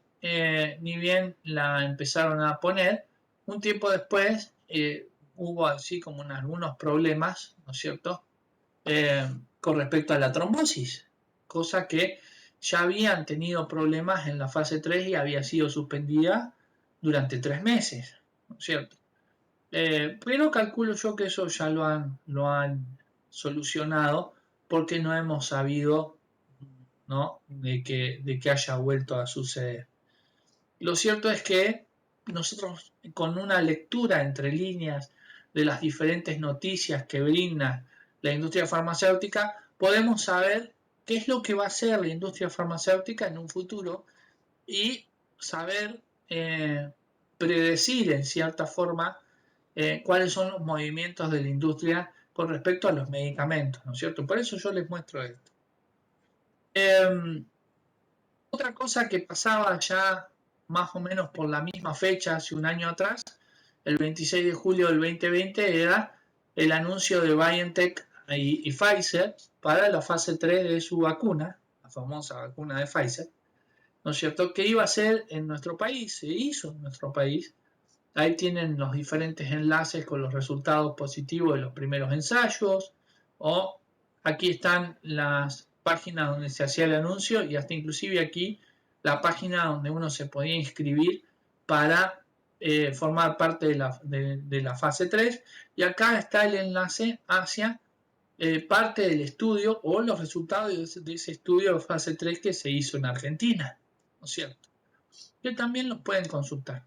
ni bien la empezaron a poner, un tiempo después hubo así como algunos problemas, ¿no es cierto?, con respecto a la trombosis, cosa que ya habían tenido problemas en la fase 3 y había sido suspendida durante 3 meses, ¿no es cierto? Pero calculo yo que eso ya lo han solucionado porque no hemos sabido, ¿no?, de que haya vuelto a suceder. Lo cierto es que nosotros, con una lectura entre líneas de las diferentes noticias que brinda la industria farmacéutica, podemos saber qué es lo que va a hacer la industria farmacéutica en un futuro y saber predecir en cierta forma cuáles son los movimientos de la industria con respecto a los medicamentos, ¿no es cierto? Por eso yo les muestro esto. Otra cosa que pasaba ya más o menos por la misma fecha, hace un año atrás, el 26 de julio del 2020, era el anuncio de BioNTech y Pfizer para la fase 3 de su vacuna, la famosa vacuna de Pfizer, ¿no es cierto?, que iba a ser en nuestro país, se hizo en nuestro país. Ahí tienen los diferentes enlaces con los resultados positivos de los primeros ensayos, o aquí están las páginas donde se hacía el anuncio y hasta inclusive aquí la página donde uno se podía inscribir para formar parte de la fase 3, y acá está el enlace hacia parte del estudio o los resultados de ese estudio de fase 3 que se hizo en Argentina, ¿no es cierto?, que también los pueden consultar.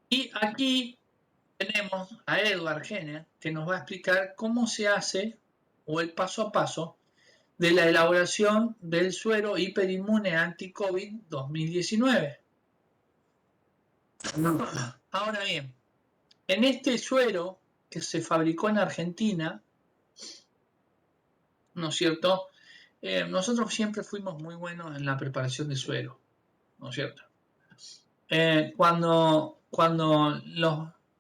Y aquí tenemos a Edward Jenner, que nos va a explicar cómo se hace, o el paso a paso, de la elaboración del suero hiperinmune anti-COVID 2019. Ahora bien, en este suero que se fabricó en Argentina, ¿no es cierto?, nosotros siempre fuimos muy buenos en la preparación de suero, ¿no es cierto? Cuando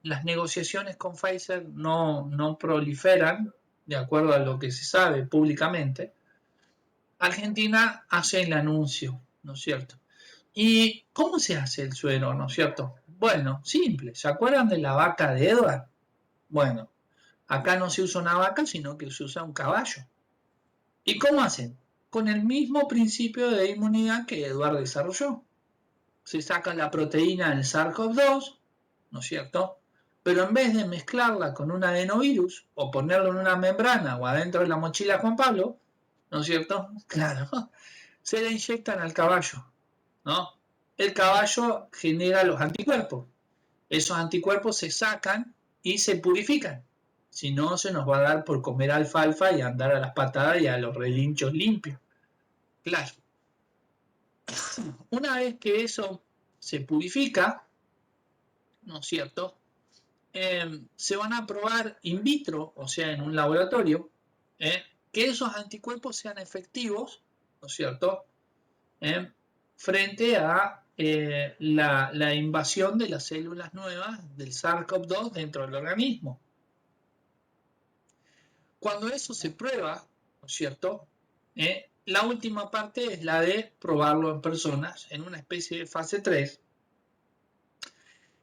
las negociaciones con Pfizer no proliferan, de acuerdo a lo que se sabe públicamente, Argentina hace el anuncio, ¿no es cierto? ¿Y cómo se hace el suero, no es cierto? Bueno, simple. ¿Se acuerdan de la vaca de Edward? Bueno, acá no se usa una vaca, sino que se usa un caballo. ¿Y cómo hacen? Con el mismo principio de inmunidad que Edward desarrolló. Se saca la proteína del SARS-CoV-2, ¿no es cierto?, pero en vez de mezclarla con un adenovirus o ponerlo en una membrana o adentro de la mochila de Juan Pablo, ¿no es cierto?, claro, se le inyectan al caballo, ¿no? El caballo genera los anticuerpos. Esos anticuerpos se sacan y se purifican. Si no, se nos va a dar por comer alfalfa y andar a las patadas y a los relinchos limpios. Claro. Una vez que eso se purifica, ¿no es cierto?, se van a probar in vitro, o sea, en un laboratorio, que esos anticuerpos sean efectivos, ¿no es cierto?, frente a la invasión de las células nuevas del SARS-CoV-2 dentro del organismo. Cuando eso se prueba, ¿no es cierto?, la última parte es la de probarlo en personas, en una especie de fase 3.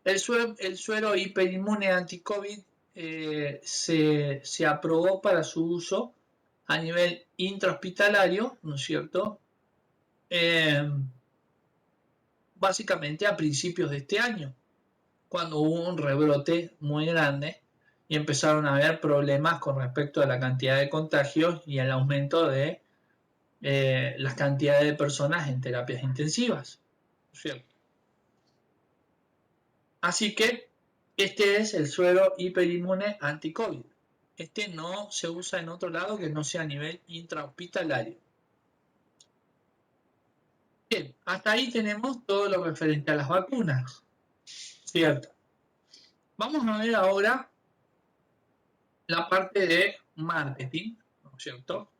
El suero hiperinmune anti-COVID se aprobó para su uso a nivel intrahospitalario, ¿no es cierto?, básicamente a principios de este año, cuando hubo un rebrote muy grande y empezaron a haber problemas con respecto a la cantidad de contagios y el aumento de las cantidades de personas en terapias intensivas, ¿no es cierto? Así que este es el suero hiperinmune anti-COVID. Este no se usa en otro lado que no sea a nivel intrahospitalario. Bien, hasta ahí tenemos todo lo referente a las vacunas, ¿cierto? Vamos a ver ahora la parte de marketing, ¿no es cierto?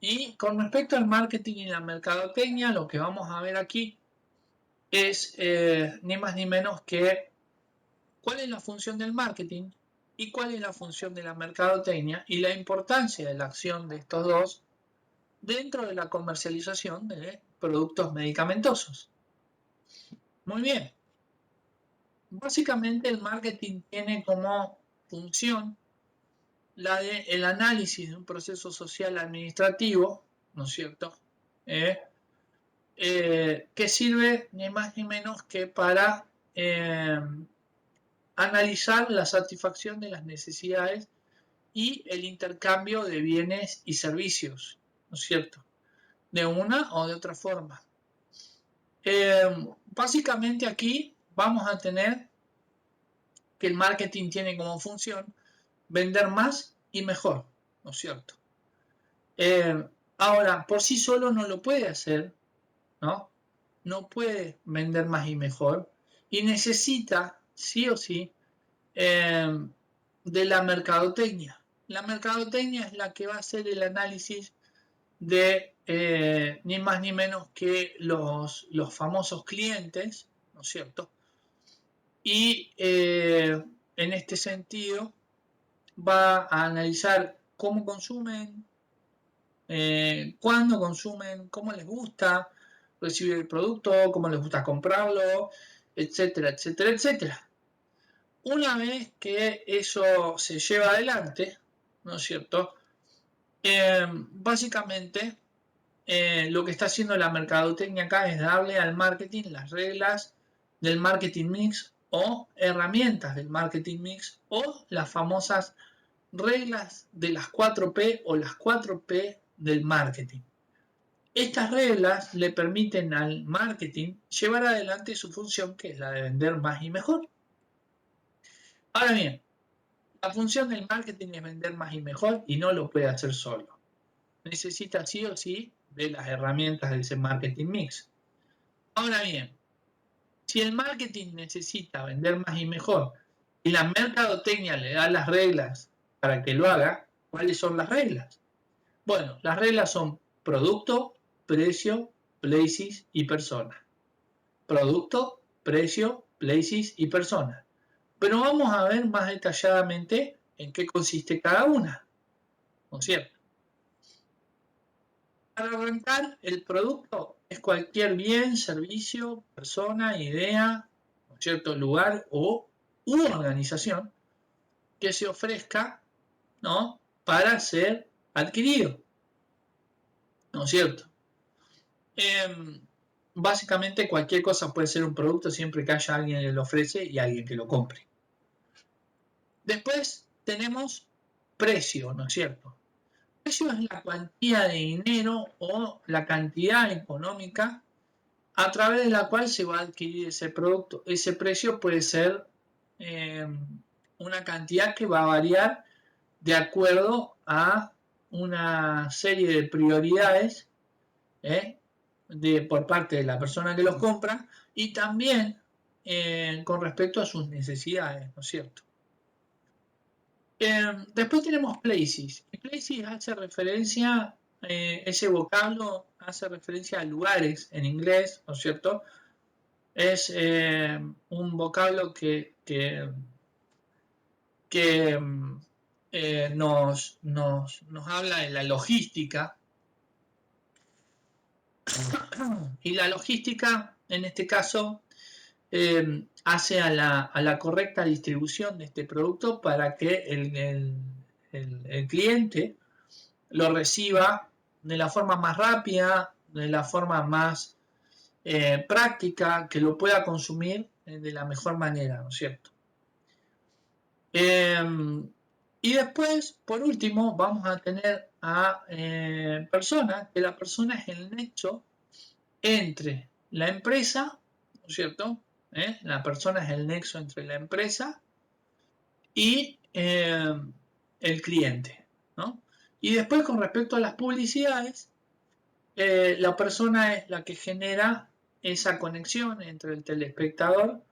Y con respecto al marketing y la mercadotecnia, lo que vamos a ver aquí es ni más ni menos que cuál es la función del marketing y cuál es la función de la mercadotecnia y la importancia de la acción de estos dos dentro de la comercialización de productos medicamentosos. Muy bien. Básicamente el marketing tiene como función la de el análisis de un proceso social administrativo, ¿no es cierto? Que sirve ni más ni menos que para analizar la satisfacción de las necesidades y el intercambio de bienes y servicios, ¿no es cierto? De una o de otra forma. Básicamente aquí vamos a tener que el marketing tiene como función vender más y mejor, ¿no es cierto? Ahora, por sí solo no lo puede hacer, ¿no? No puede vender más y mejor y necesita, sí o sí, de la mercadotecnia. La mercadotecnia es la que va a hacer el análisis de ni más ni menos que los famosos clientes, ¿no es cierto? Y en este sentido va a analizar cómo consumen, cuándo consumen, cómo les gusta recibir el producto, cómo les gusta comprarlo, etcétera, etcétera, etcétera. Una vez que eso se lleva adelante, ¿no es cierto? Básicamente lo que está haciendo la mercadotecnia acá es darle al marketing las reglas del marketing mix o herramientas del marketing mix o las famosas reglas de las 4P o las 4P del marketing. Estas reglas le permiten al marketing llevar adelante su función, que es la de vender más y mejor. Ahora bien, la función del marketing es vender más y mejor y no lo puede hacer solo. Necesita sí o sí de las herramientas de ese marketing mix. Ahora bien, si el marketing necesita vender más y mejor y la mercadotecnia le da las reglas para que lo haga, ¿cuáles son las reglas? Bueno, las reglas son producto, precio, places y persona. Producto, precio, places y persona. Pero vamos a ver más detalladamente en qué consiste cada una, ¿no es cierto? Para arrancar, el producto es cualquier bien, servicio, persona, idea, ¿no es cierto?, lugar u organización que se ofrezca, ¿no?, para ser adquirido, ¿no es cierto? Básicamente cualquier cosa puede ser un producto siempre que haya alguien que lo ofrece y alguien que lo compre. Después tenemos precio, ¿no es cierto? Precio es la cuantía de dinero o la cantidad económica a través de la cual se va a adquirir ese producto. Ese precio puede ser una cantidad que va a variar de acuerdo a una serie de prioridades por parte de la persona que los compra y también con respecto a sus necesidades, ¿no es cierto? Después tenemos places. Places hace referencia, ese vocablo hace referencia a lugares en inglés, ¿no es cierto? Es un vocablo que nos habla de la logística. Y la logística, en este caso, hace a la correcta distribución de este producto para que el cliente lo reciba de la forma más rápida, de la forma más práctica, que lo pueda consumir de la mejor manera, ¿no es cierto? Y después, por último, vamos a tener a persona, que la persona es el nexo entre la empresa, ¿no es cierto? La persona es el nexo entre la empresa y el cliente, ¿no? Y después, con respecto a las publicidades, la persona es la que genera esa conexión entre el telespectador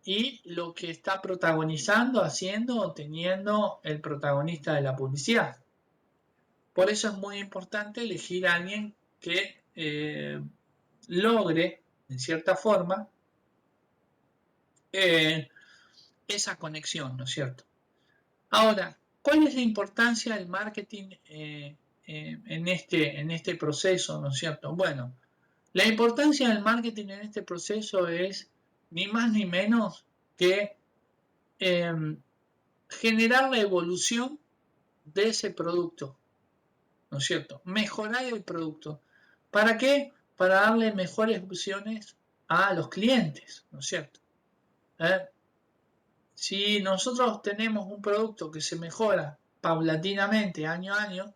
y lo que está protagonizando, haciendo o teniendo el protagonista de la publicidad. Por eso es muy importante elegir a alguien que logre, en cierta forma, esa conexión, ¿no es cierto? Ahora, ¿cuál es la importancia del marketing en este proceso, ¿no es cierto? Bueno, la importancia del marketing en este proceso es ni más ni menos que generar la evolución de ese producto, ¿no es cierto? Mejorar el producto. ¿Para qué? Para darle mejores opciones a los clientes, ¿no es cierto? Si nosotros tenemos un producto que se mejora paulatinamente año a año,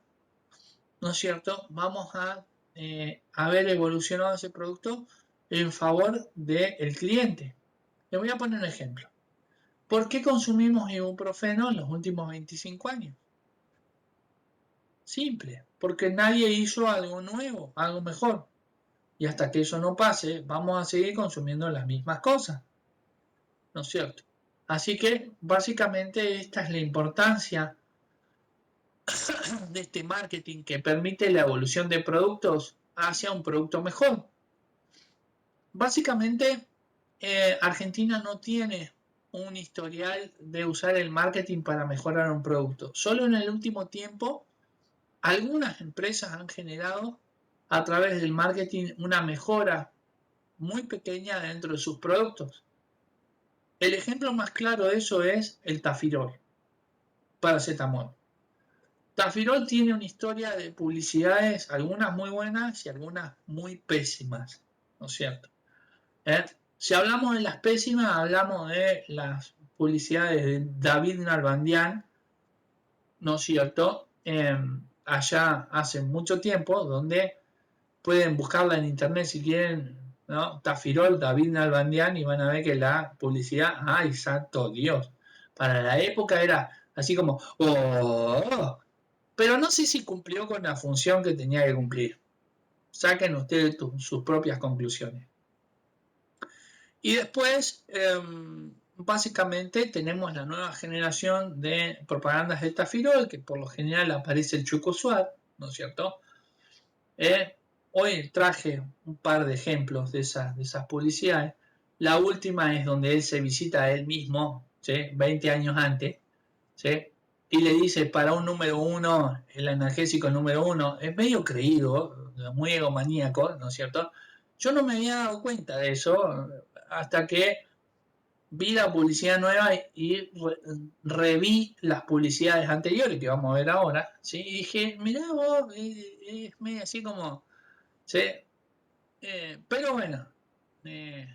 ¿no es cierto? Vamos a haber evolucionado ese producto en favor del cliente. Le voy a poner un ejemplo. ¿Por qué consumimos ibuprofeno en los últimos 25 años? Simple, porque nadie hizo algo nuevo, algo mejor. Y hasta que eso no pase, vamos a seguir consumiendo las mismas cosas, ¿no es cierto? Así que básicamente esta es la importancia de este marketing que permite la evolución de productos hacia un producto mejor. Básicamente, Argentina no tiene un historial de usar el marketing para mejorar un producto. Solo en el último tiempo, algunas empresas han generado a través del marketing una mejora muy pequeña dentro de sus productos. El ejemplo más claro de eso es el Tafirol, paracetamol. Tafirol tiene una historia de publicidades, algunas muy buenas y algunas muy pésimas, ¿no es cierto? Si hablamos de las pésimas, hablamos de las publicidades de David Nalbandian, ¿no es cierto? Allá hace mucho tiempo, donde pueden buscarla en internet si quieren, ¿no? Tafirol, David Nalbandian, y van a ver que la publicidad, ¡ay, santo Dios! Para la época era así como, ¡oh! Pero no sé si cumplió con la función que tenía que cumplir. Saquen ustedes sus propias conclusiones. Y después, básicamente, tenemos la nueva generación de propagandas de Tafirol, que por lo general aparece el Chuco Suar, ¿no es cierto? Hoy traje un par de ejemplos de esas publicidades. La última es donde él se visita a él mismo, ¿sí? 20 años antes, ¿sí? Y le dice para un número uno, el analgésico número uno, es medio creído, muy egomaníaco, ¿no es cierto? Yo no me había dado cuenta de eso hasta que vi la publicidad nueva y reví las publicidades anteriores que vamos a ver ahora, ¿sí? Y dije, mirá vos, es medio así como, ¿sí? Pero bueno, eh,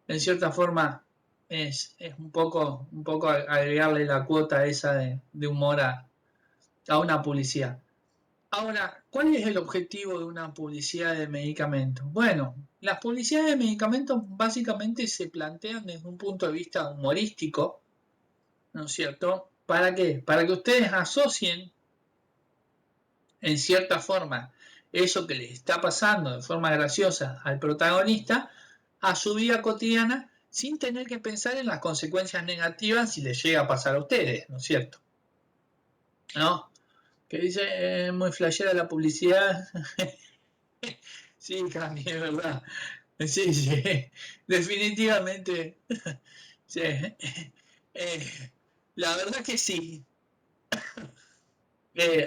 en cierta forma es un poco agregarle la cuota esa de humor a una publicidad. Ahora, ¿cuál es el objetivo de una publicidad de medicamentos? Bueno, las publicidades de medicamentos básicamente se plantean desde un punto de vista humorístico, ¿no es cierto? ¿Para qué? Para que ustedes asocien en cierta forma eso que les está pasando de forma graciosa al protagonista a su vida cotidiana sin tener que pensar en las consecuencias negativas si les llega a pasar a ustedes, ¿no es cierto? ¿No? Que dice, muy flashera la publicidad. Sí, Cami, es verdad. Sí, sí, definitivamente. Sí. La verdad que sí.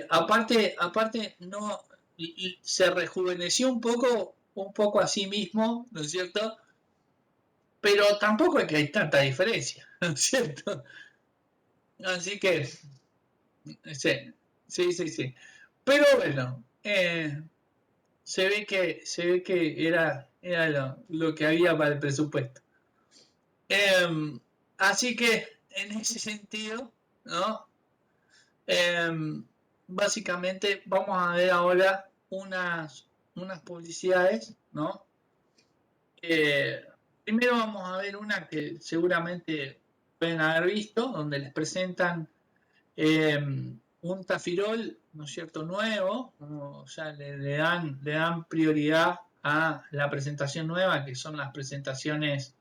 Aparte no se rejuveneció un poco a sí mismo, ¿no es cierto? Pero tampoco es que hay tanta diferencia, ¿no es cierto? Así que, sí, sí, sí, sí. Pero bueno, se ve que era lo que había para el presupuesto. Así que, en ese sentido, ¿no? Básicamente vamos a ver ahora unas publicidades, ¿no? Primero vamos a ver una que seguramente pueden haber visto, donde les presentan un tafirol, ¿no es cierto?, nuevo, o sea, le dan prioridad a la presentación nueva, que son las presentaciones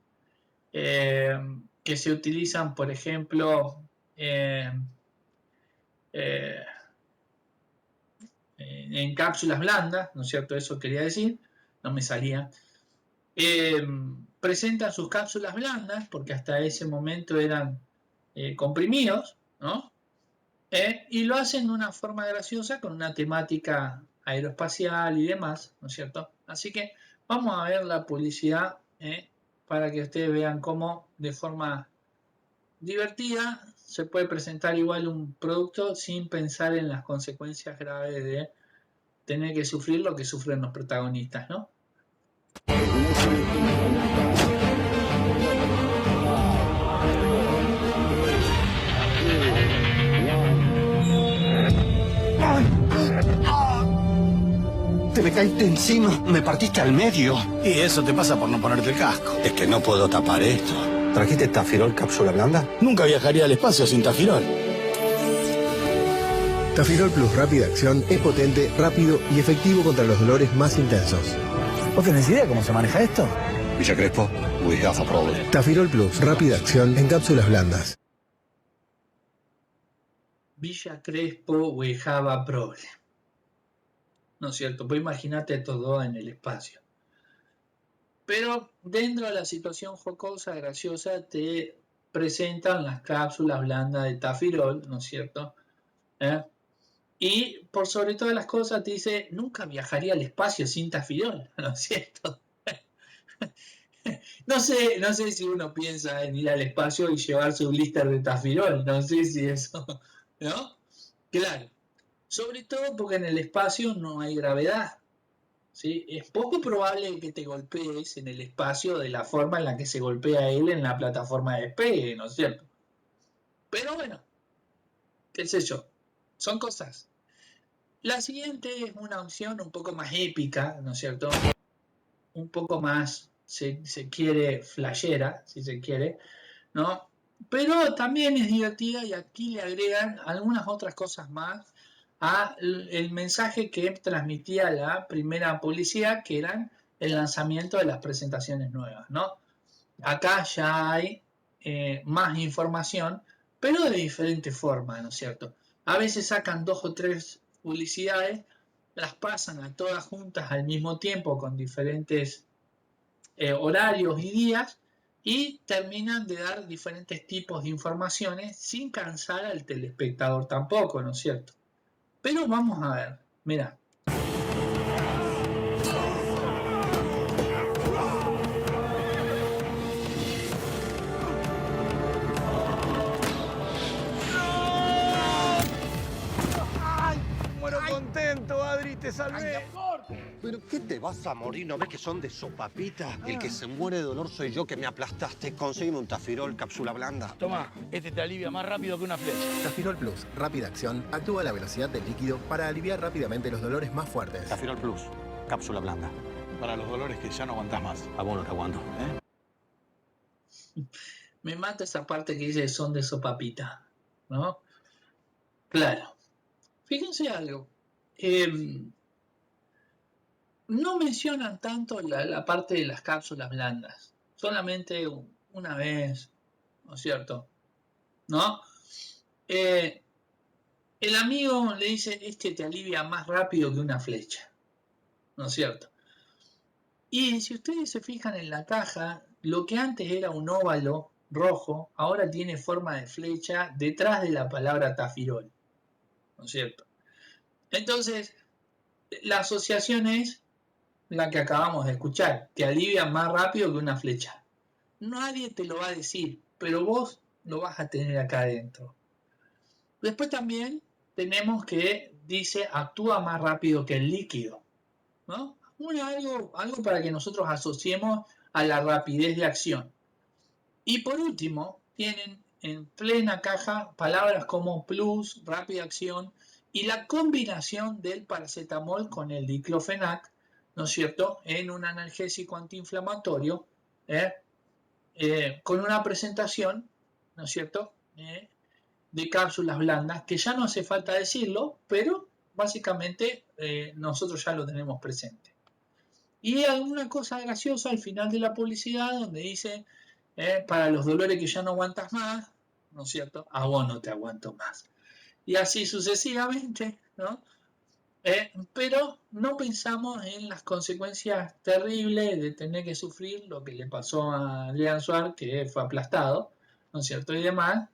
que se utilizan, por ejemplo, eh, eh, en cápsulas blandas, ¿no es cierto? Eso quería decir, no me salía. Presentan sus cápsulas blandas, porque hasta ese momento eran comprimidos, ¿no? Y lo hacen de una forma graciosa con una temática aeroespacial y demás, ¿no es cierto? Así que vamos a ver la publicidad para que ustedes vean cómo de forma divertida se puede presentar igual un producto sin pensar en las consecuencias graves de tener que sufrir lo que sufren los protagonistas, ¿no? Te me caíste encima, me partiste al medio. Y eso te pasa por no ponerte el casco. Es que no puedo tapar esto. ¿Trajiste Tafirol cápsula blanda? Nunca viajaría al espacio sin Tafirol. Tafirol Plus Rápida Acción es potente, rápido y efectivo contra los dolores más intensos. ¿Vos tenés idea cómo se maneja esto? Villa Crespo, we have a problem. Tafirol Plus Rápida Acción en cápsulas blandas. Villa Crespo, we have a problem. ¿No es cierto? Pues imagínate todo en el espacio. Pero dentro de la situación jocosa, graciosa, te presentan las cápsulas blandas de Tafirol, ¿no es cierto? Y por sobre todas las cosas te dice, nunca viajaría al espacio sin Tafirol, ¿no es cierto? No sé si uno piensa en ir al espacio y llevarse un blister de Tafirol, no sé si eso, ¿no? Claro, sobre todo porque en el espacio no hay gravedad, ¿sí? Es poco probable que te golpees en el espacio de la forma en la que se golpea él en la plataforma de despegue, ¿no es cierto? Pero bueno, qué sé yo, son cosas. La siguiente es una opción un poco más épica, ¿no es cierto? Un poco más, se quiere, flashera, si se quiere, ¿no? Pero también es divertida y aquí le agregan algunas otras cosas más a el mensaje que transmitía la primera publicidad, que eran el lanzamiento de las presentaciones nuevas, ¿no? Acá ya hay más información, pero de diferente forma, ¿no es cierto? A veces sacan 2 o 3 publicidades, las pasan a todas juntas al mismo tiempo con diferentes horarios y días y terminan de dar diferentes tipos de informaciones sin cansar al telespectador tampoco, ¿no es cierto? Pero vamos a ver, mira. Muero contento, Adri, te salvé. ¿Pero qué te vas a morir? ¿No ves que son de sopapita? El que se muere de dolor soy yo, que me aplastaste. Conseguime un Tafirol cápsula blanda. Toma, este te alivia más rápido que una flecha. Tafirol Plus Rápida Acción actúa a la velocidad del líquido para aliviar rápidamente los dolores más fuertes. Tafirol Plus, cápsula blanda. Para los dolores que ya no aguantás más. A vos no te aguanto. Me mata esa parte que dice son de sopapita, ¿no? Claro. Fíjense algo. No mencionan tanto la parte de las cápsulas blandas. Solamente una vez, ¿no es cierto? ¿No? El amigo le dice, este te alivia más rápido que una flecha, ¿no es cierto? Y si ustedes se fijan en la caja, lo que antes era un óvalo rojo, ahora tiene forma de flecha detrás de la palabra Tafirol, ¿no es cierto? Entonces, la asociación es la que acabamos de escuchar, te alivia más rápido que una flecha. Nadie te lo va a decir, pero vos lo vas a tener acá adentro. Después también tenemos que dice actúa más rápido que el líquido, ¿no? Algo para que nosotros asociemos a la rapidez de acción. Y por último, tienen en plena caja palabras como plus, rápida acción y la combinación del paracetamol con el diclofenac, ¿no es cierto?, en un analgésico antiinflamatorio, con una presentación, ¿no es cierto?, de cápsulas blandas, que ya no hace falta decirlo, pero básicamente nosotros ya lo tenemos presente. Y alguna cosa graciosa al final de la publicidad donde dice, para los dolores que ya no aguantas más, ¿no es cierto?, a vos no te aguanto más. Y así sucesivamente, ¿no? Pero no pensamos en las consecuencias terribles de tener que sufrir lo que le pasó a Adrián Suárez, que fue aplastado, ¿no es cierto? Y demás,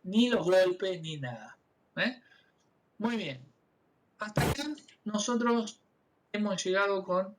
ni los golpes ni nada. Muy bien. Hasta acá nosotros hemos llegado con